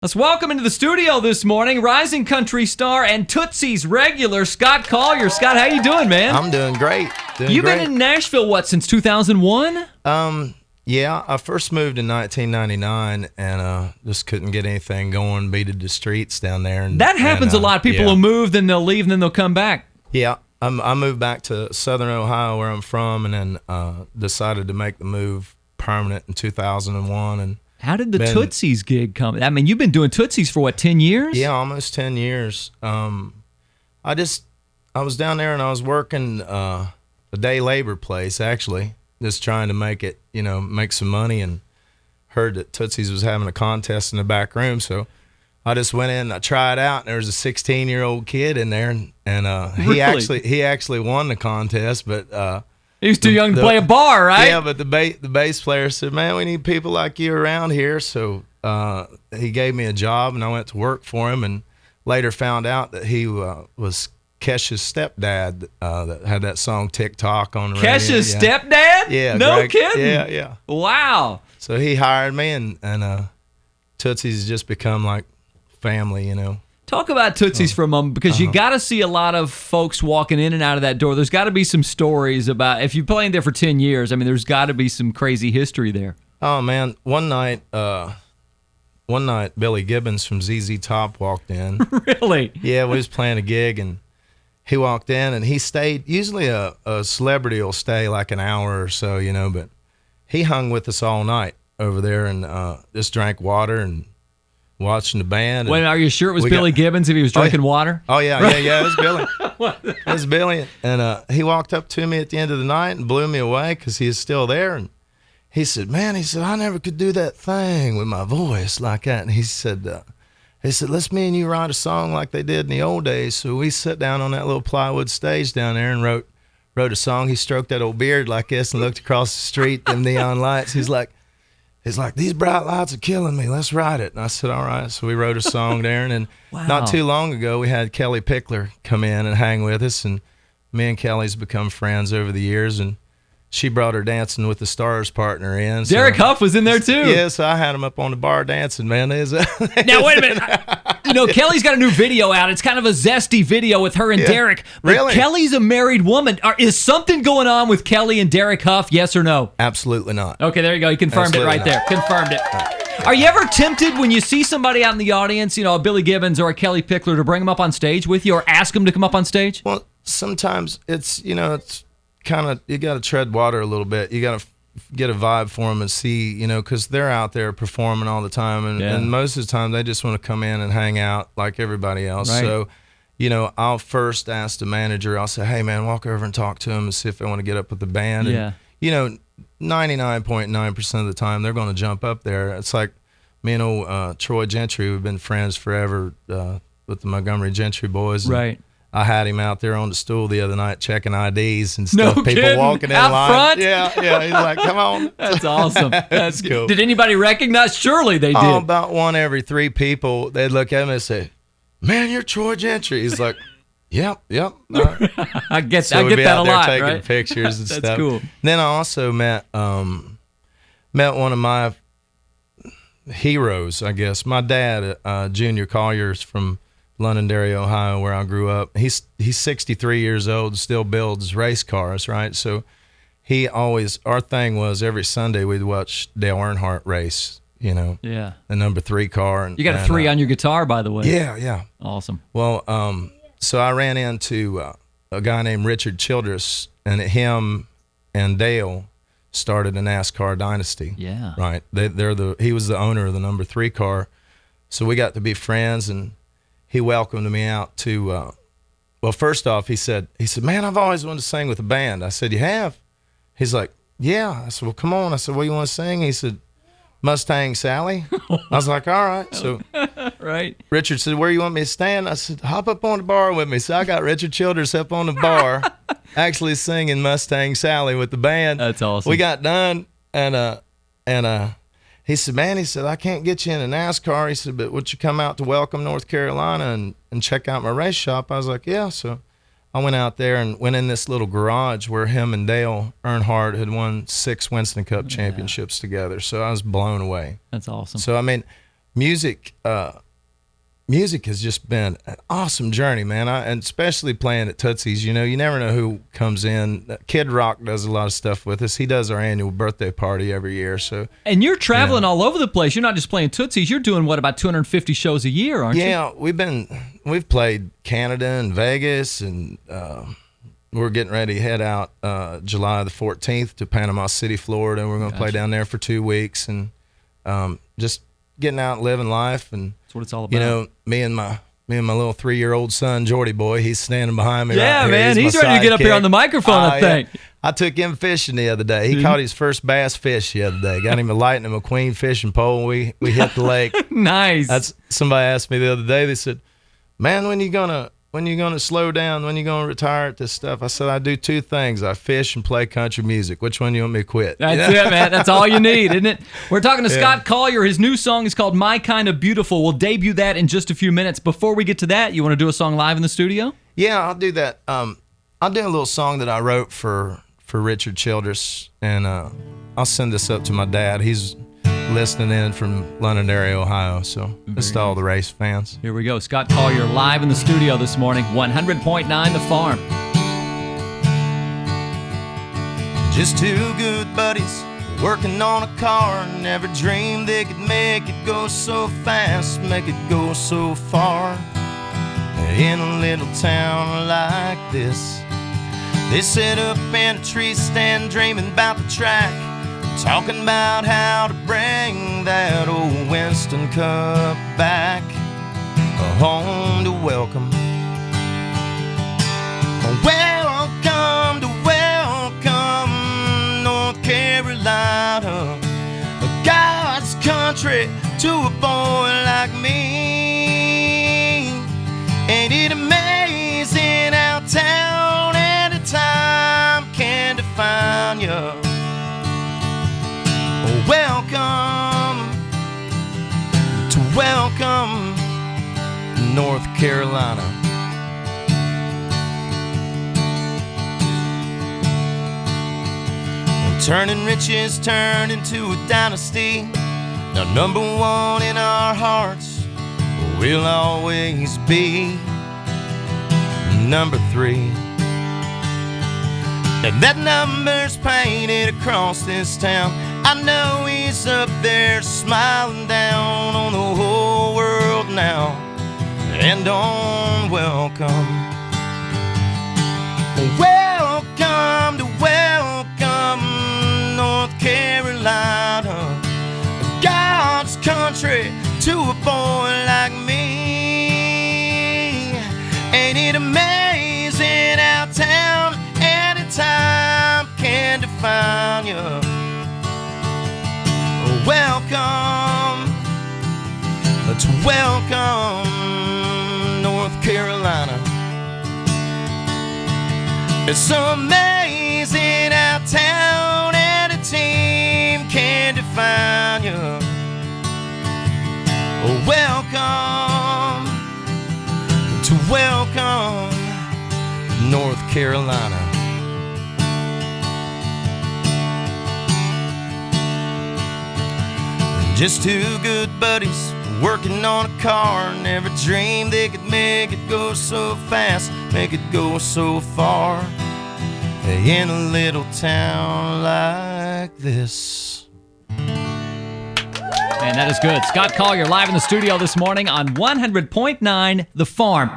Let's welcome into the studio this morning rising country star and Tootsie's regular Scott Collier. Scott, how you doing, man? I'm doing great. You've been in Nashville, since 2001? Yeah, I first moved in 1999 and just couldn't get anything going, beated the streets down there. That happens a lot. People will move, then they'll leave, and then they'll come back. Yeah, I moved back to Southern Ohio, where I'm from, and then decided to make the move permanent in 2001. And how did the Tootsie's gig come? I mean, you've been doing Tootsie's for, 10 years? Yeah, almost 10 years. I was down there and I was working a day labor place, actually, just trying to make it, make some money, and heard that Tootsie's was having a contest in the back room. So I just went in and I tried out, and there was a 16-year-old kid in there, and Really? he actually won the contest, but he was too young to play a bar, right? Yeah, but the bass player said, "Man, we need people like you around here." So he gave me a job, and I went to work for him, and later found out that he was Kesha's stepdad that had that song TikTok on the radio. Kesha's stepdad? Yeah. No Greg, kidding? Yeah. Wow. So he hired me, and Tootsie's just become like family, Talk about Tootsie's for a moment, because you got to see a lot of folks walking in and out of that door. There's got to be some stories about, if you're playing there for 10 years, I mean, there's got to be some crazy history there. Oh, man. One night, Billy Gibbons from ZZ Top walked in. Really? Yeah, we was playing a gig, and he walked in, and he stayed. Usually a celebrity will stay like an hour or so, but he hung with us all night over there, and just drank water and watching the band. Wait, are you sure it was Billy Gibbons if he was drinking water? Oh, yeah, it was Billy. It was Billy. And he walked up to me at the end of the night and blew me away because he was still there. And he said, "Man," he said, "I never could do that thing with my voice like that." And he said, "Let's me and you write a song like they did in the old days." So we sat down on that little plywood stage down there and wrote a song. He stroked that old beard like this and looked across the street, them neon lights. He's like, "These bright lights are killing me. Let's write it." And I said, "All right." So we wrote a song there. And then not too long ago, we had Kelly Pickler come in and hang with us. And me and Kelly's become friends over the years. And she brought her Dancing with the Stars partner in. So, Derek Huff was in there too. Yeah, so I had him up on the bar dancing, man. Now, wait a minute. Kelly's got a new video out. It's kind of a zesty video with her and Derek. But really? Kelly's a married woman. Is something going on with Kelly and Derek Huff, yes or no? Absolutely not. Okay, there you go. You confirmed it right there. Confirmed it. Are you ever tempted when you see somebody out in the audience, a Billy Gibbons or a Kelly Pickler, to bring them up on stage with you or ask them to come up on stage? Well, sometimes it's kind of, you got to tread water a little bit. You got to get a vibe for them and see, because they're out there performing all the time, and most of the time they just want to come in and hang out like everybody else. Right. So, I'll first ask the manager. I'll say, "Hey, man, walk over and talk to them and see if they want to get up with the band." Yeah. And 99.9% of the time they're going to jump up there. It's like me and old Troy Gentry. We've been friends forever with the Montgomery Gentry boys. Right. I had him out there on the stool the other night checking IDs and stuff. No People kidding? walking in Out line. front? Yeah. He's like, "Come on." That's awesome. That's cool. Did anybody recognize? Surely they did. Oh, about one every three people, they'd look at him and say, "Man, you're Troy Gentry." He's like, Yep. I get So we'd be that out a there lot, taking right? pictures and That's stuff. cool. Then I also met one of my heroes, I guess. My dad, Junior Collier's from Londonderry, Ohio, where I grew up. He's 63 years old, still builds race cars, right? So our thing was every Sunday we'd watch Dale Earnhardt race, Yeah. the number 3 car. And You got a 3 on your guitar, by the way. Yeah. Awesome. Well, so I ran into a guy named Richard Childress, and him and Dale started a NASCAR dynasty. Yeah. Right. He was the owner of the number 3 car. So we got to be friends, and he welcomed me out to, well, first off, he said, "Man, I've always wanted to sing with a band." I said, "You have?" He's like, "Yeah." I said, "Well, come on." I said, "What do you want to sing?" He said, "Mustang Sally." I was like, "All right." So Right. Richard said, "Where you want me to stand?" I said, "Hop up on the bar with me." So I got Richard Childress up on the bar actually singing Mustang Sally with the band. That's awesome. We got done, and he said, "Man," he said, "I can't get you into NASCAR." He said, "But would you come out to Welcome, North Carolina and check out my race shop?" I was like, "Yeah." So I went out there and went in this little garage where him and Dale Earnhardt had won 6 Winston Cup championships together. So I was blown away. That's awesome. So, I mean, music has just been an awesome journey, man. And especially playing at Tootsie's, you never know who comes in. Kid Rock does a lot of stuff with us. He does our annual birthday party every year. So, and you're traveling all over the place. You're not just playing Tootsie's. You're doing about 250 shows a year, aren't you? Yeah, we've played Canada and Vegas, and we're getting ready to head out July the 14th to Panama City, Florida. We're going to play down there for 2 weeks, and just getting out and living life. And that's what it's all about. Me and my little 3-year-old son, Jordy boy, he's standing behind me. Yeah, right here. man, he's ready to get up here on the microphone, I think. Yeah. I took him fishing the other day. He caught his first bass fish the other day. Got him a Lightning McQueen fishing pole. We hit the lake. Nice. Somebody asked me the other day. They said, "Man, when you gonna slow down? When you gonna retire at this stuff?" I said, "I do 2 things. I fish and play country music. Which one you want me to quit?" That's it, man. That's all you need, isn't it? We're talking to Scott Collier. His new song is called "My Kind of Beautiful." We'll debut that in just a few minutes. Before we get to that, you want to do a song live in the studio? Yeah, I'll do that. I'll do a little song that I wrote for Richard Childress, and I'll send this up to my dad. He's listening in from Londonderry, Ohio. So this to all the race fans. Here we go. Scott Collier live in the studio this morning. 100.9 The Farm. Just 2 good buddies working on a car. Never dreamed they could make it go so fast, make it go so far. In a little town like this, they sit up in a tree stand dreaming about the track, talking about how to bring that old Winston Cup back home to welcome. Welcome to welcome North Carolina, God's country to a boy like me. Ain't it amazing how town and a time can define you? Welcome to welcome North Carolina. Turning riches turned into a dynasty. Now #1 in our hearts will always be #3. And that number's painted across this town. I know he's up there smiling down on the whole world now. And on welcome. Welcome to welcome North Carolina, God's country to a boy like me. Ain't it amazing how town and a time can define you? Welcome to welcome North Carolina. It's amazing how town and a team can define you. Welcome to welcome North Carolina. Just 2 good buddies working on a car. Never dreamed they could make it go so fast, make it go so far. In a little town like this. Man, that is good. Scott Collier live in the studio this morning on 100.9 The Farm.